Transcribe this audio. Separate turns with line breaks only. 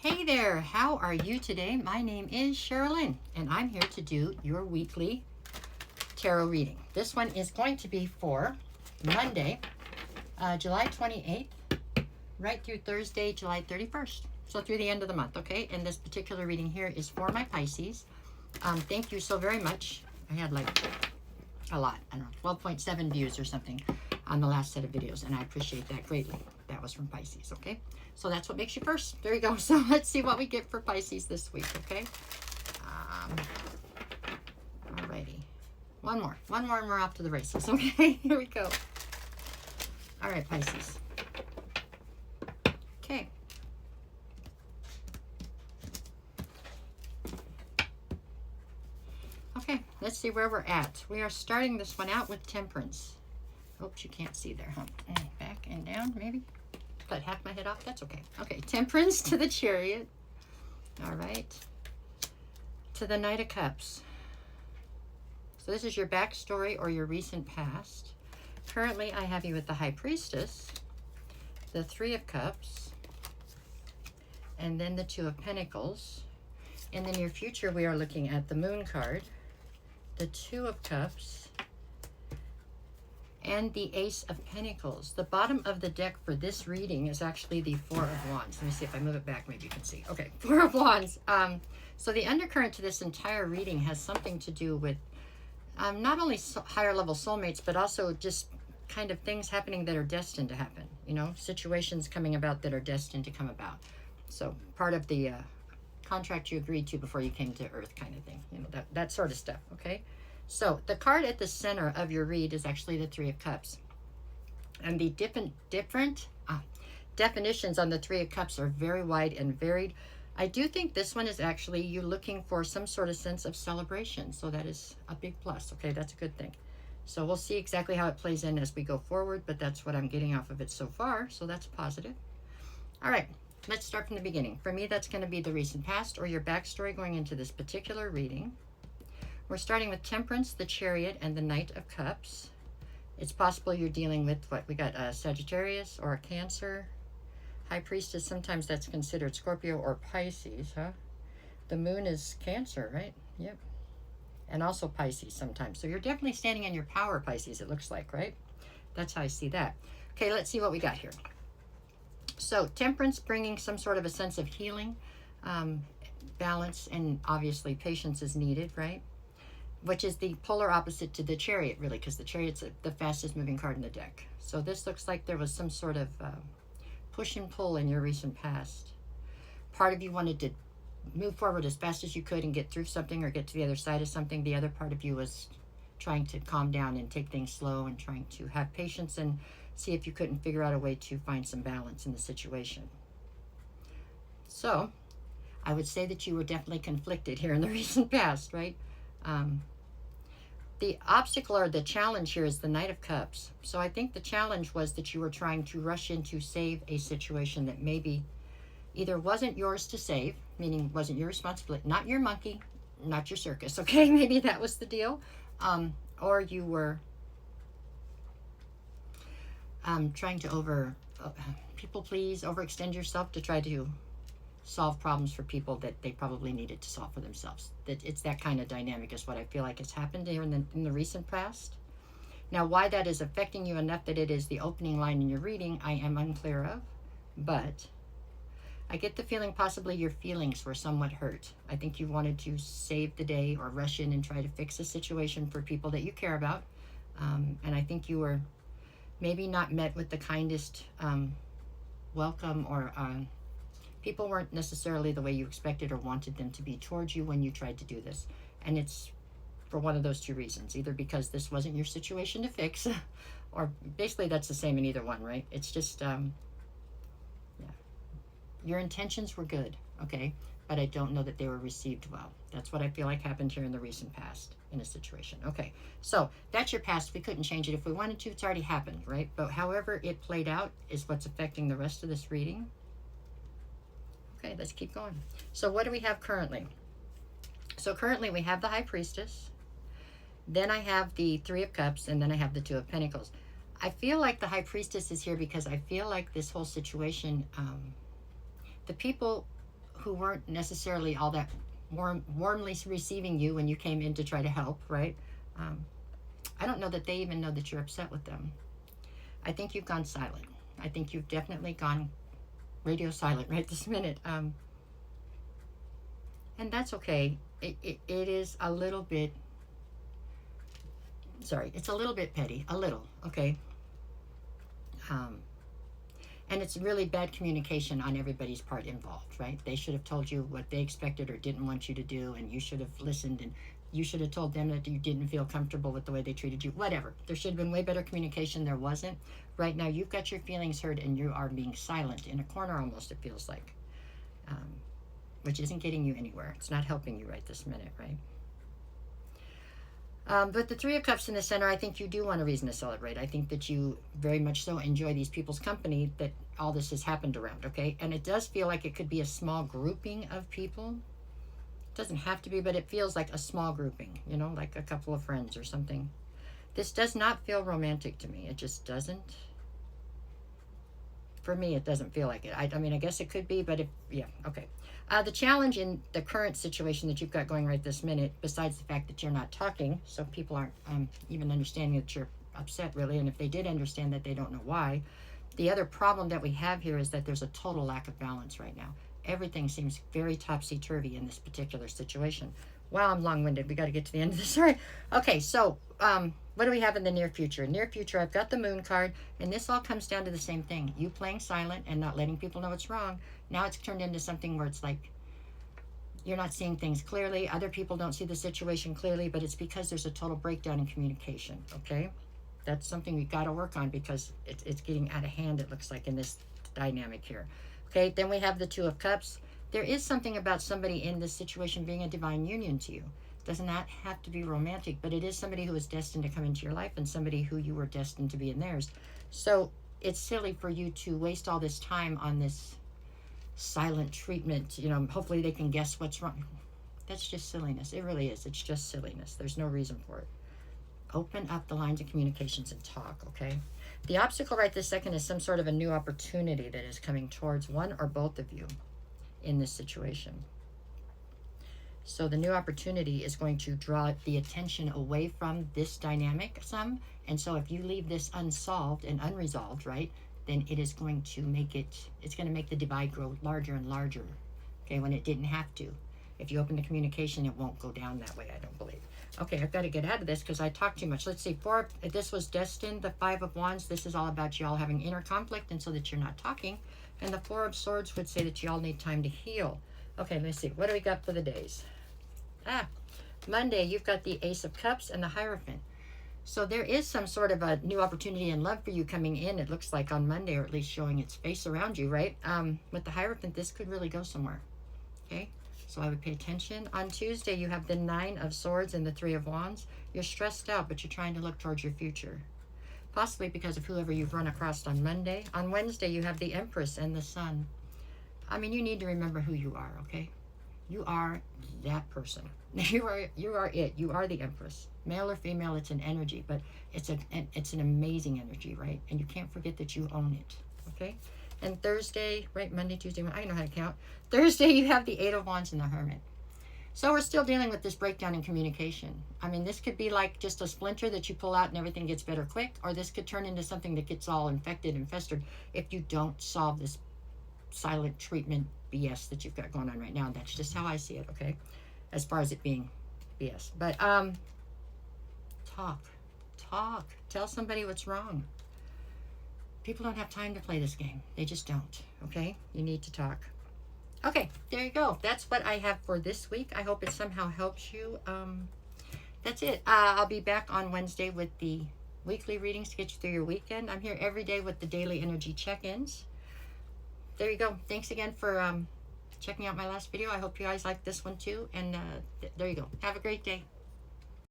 Hey there, how are you today? My name is Sherilyn, and I'm here to do your weekly tarot reading. This one is going to be for Monday, July 28th, right through Thursday, July 31st. So through the end of the month, okay? And this particular reading here is for my Pisces. Thank you so very much. I had like a lot, I don't know, 12.7 views or something on the last set of videos, and I appreciate that greatly. That was from Pisces, okay? So that's what makes you first. There you go. So let's see what we get for Pisces this week, okay? Alrighty. One more, and we're off to the races, okay? Here we go. All right, Pisces. Okay. Okay, let's see where we're at. We are starting this one out with Temperance. Oops, you can't see there, huh? Back and down, maybe? Cut half my head off? That's okay. Okay, Temperance to the Chariot. All right. To the Knight of Cups. So this is your backstory or your recent past. Currently, I have you with the High Priestess, the Three of Cups, and then the Two of Pentacles. In the near future, we are looking at the Moon card, the Two of Cups, and the Ace of Pentacles. The bottom of the deck for this reading is actually the Four of Wands. Let me see if I move it back, maybe you can see. Okay, Four of Wands. So the undercurrent to this entire reading has something to do with not only higher level soulmates, but also just kind of things happening that are destined to happen. You know, situations coming about that are destined to come about. So part of the contract you agreed to before you came to Earth kind of thing. You know, that sort of stuff, okay? So the card at the center of your read is actually the Three of Cups. And the different definitions on the Three of Cups are very wide and varied. I do think this one is actually you looking for some sort of sense of celebration. So that is a big plus. Okay, that's a good thing. So we'll see exactly how it plays in as we go forward, but that's what I'm getting off of it so far. So that's positive. All right, let's start from the beginning. For me, that's going to be the recent past or your backstory going into this particular reading. We're starting with Temperance, the Chariot, and the Knight of Cups. It's possible you're dealing with what we got, a Sagittarius or a Cancer. High Priestess, sometimes that's considered Scorpio or Pisces, huh? The Moon is Cancer, right? Yep. And also Pisces sometimes. So you're definitely standing in your power, Pisces, it looks like, right? That's how I see that. Okay, let's see what we got here. So Temperance bringing some sort of a sense of healing, balance, and obviously patience is needed, right? Which is the polar opposite to the Chariot, really, because the Chariot's the fastest moving card in the deck. So this looks like there was some sort of push and pull in your recent past. Part of you wanted to move forward as fast as you could and get through something or get to the other side of something. The other part of you was trying to calm down and take things slow and trying to have patience and see if you couldn't figure out a way to find some balance in the situation. So I would say that you were definitely conflicted here in the recent past, right? The obstacle or the challenge here is the Knight of Cups. So I think the challenge was that you were trying to rush in to save a situation that maybe either wasn't yours to save, meaning wasn't your responsibility, not your monkey, not your circus, okay? Maybe that was the deal. Or you were trying to people please, overextend yourself to try to solve problems for people that they probably needed to solve for themselves. That it's that kind of dynamic is what I feel like has happened here in the recent past. Now, why that is affecting you enough that it is the opening line in your reading, I am unclear of, but I get the feeling possibly your feelings were somewhat hurt. I think you wanted to save the day or rush in and try to fix a situation for people that you care about. And I think you were maybe not met with the kindest welcome, or people weren't necessarily the way you expected or wanted them to be towards you when you tried to do this. And it's for one of those two reasons, either because this wasn't your situation to fix, or basically that's the same in either one, right? It's just, yeah. Your intentions were good, okay? But I don't know that they were received well. That's what I feel like happened here in the recent past in a situation. Okay, so that's your past. We couldn't change it if we wanted to. It's already happened, right? But however it played out is what's affecting the rest of this reading. Okay, let's keep going. So what do we have currently? So currently we have the High Priestess. Then I have the Three of Cups, and then I have the Two of Pentacles. I feel like the High Priestess is here because I feel like this whole situation, the people who weren't necessarily all that warmly receiving you when you came in to try to help, right? I don't know that they even know that you're upset with them. I think you've gone silent. I think you've definitely gone radio silent right this minute. And that's okay. It is a little bit, sorry, it's a little bit petty, a little, okay? And it's really bad communication on everybody's part involved, right? They should have told you what they expected or didn't want you to do, and you should have listened, and you should have told them that you didn't feel comfortable with the way they treated you. Whatever. There should have been way better communication. There wasn't. Right now, you've got your feelings heard, and you are being silent in a corner almost, it feels like, which isn't getting you anywhere. It's not helping you right this minute, right? But the Three of Cups in the center, I think you do want a reason to celebrate. I think that you very much so enjoy these people's company that all this has happened around, okay? And it does feel like it could be a small grouping of people. It doesn't have to be, but it feels like a small grouping, you know, like a couple of friends or something. This does not feel romantic to me. It just doesn't. For me, it doesn't feel like it. I mean, I guess it could be, but yeah, okay. The challenge in the current situation that you've got going right this minute, besides the fact that you're not talking, so people aren't even understanding that you're upset, really, and if they did understand that, they don't know why. The other problem that we have here is that there's a total lack of balance right now. Everything seems very topsy-turvy in this particular situation. Wow, I'm long-winded. We got to get to the end of this. Sorry. Okay, so what do we have in the near future? Near future, I've got the Moon card, and this all comes down to the same thing. You playing silent and not letting people know what's wrong. Now it's turned into something where it's like you're not seeing things clearly. Other people don't see the situation clearly, but it's because there's a total breakdown in communication, okay? That's something we've got to work on because it's getting out of hand, it looks like, in this dynamic here. Okay, then we have the Two of Cups. There is something about somebody in this situation being a divine union to you. Does not have to be romantic, but it is somebody who is destined to come into your life and somebody who you were destined to be in theirs. So it's silly for you to waste all this time on this silent treatment. You know, hopefully they can guess what's wrong. That's just silliness. It really is. It's just silliness. There's no reason for it. Open up the lines of communications and talk, okay? The obstacle right this second is some sort of a new opportunity that is coming towards one or both of you in this situation. So the new opportunity is going to draw the attention away from this dynamic some. And so if you leave this unsolved and unresolved, right, then it is going to make it's going to make the divide grow larger and larger, okay, when it didn't have to. If you open the communication, it won't go down that way, I don't believe. Okay, I've got to get out of this because I talk too much. Let's see, if this was destined, the Five of Wands, this is all about y'all having inner conflict and so that you're not talking. And the Four of Swords would say that y'all need time to heal. Okay, let's see. What do we got for the days? Monday, you've got the Ace of Cups and the Hierophant. So there is some sort of a new opportunity and love for you coming in, it looks like on Monday, or at least showing its face around you, right? With the Hierophant, this could really go somewhere, okay? So I would pay attention. On Tuesday, you have the Nine of Swords and the Three of Wands. You're stressed out, but you're trying to look towards your future. Possibly because of whoever you've run across on Monday. On Wednesday, you have the Empress and the Sun. I mean, you need to remember who you are, okay? You are that person. You are it. You are the Empress. Male or female, it's an energy, but it's an amazing energy, right? And you can't forget that you own it, okay? And Thursday, right, Monday, Tuesday, I know how to count. Thursday, you have the Eight of Wands and the Hermit. So we're still dealing with this breakdown in communication. I mean, this could be like just a splinter that you pull out and everything gets better quick, or this could turn into something that gets all infected and festered if you don't solve this silent treatment BS that you've got going on right now. That's just how I see it, okay? As far as it being BS. But talk. Tell somebody what's wrong. People don't have time to play this game. They just don't, okay? You need to talk. Okay, there you go. That's what I have for this week. I hope it somehow helps you. That's it. I'll be back on Wednesday with the weekly readings to get you through your weekend. I'm here every day with the daily energy check-ins. There you go. Thanks again for checking out my last video. I hope you guys liked this one too. And there you go. Have a great day.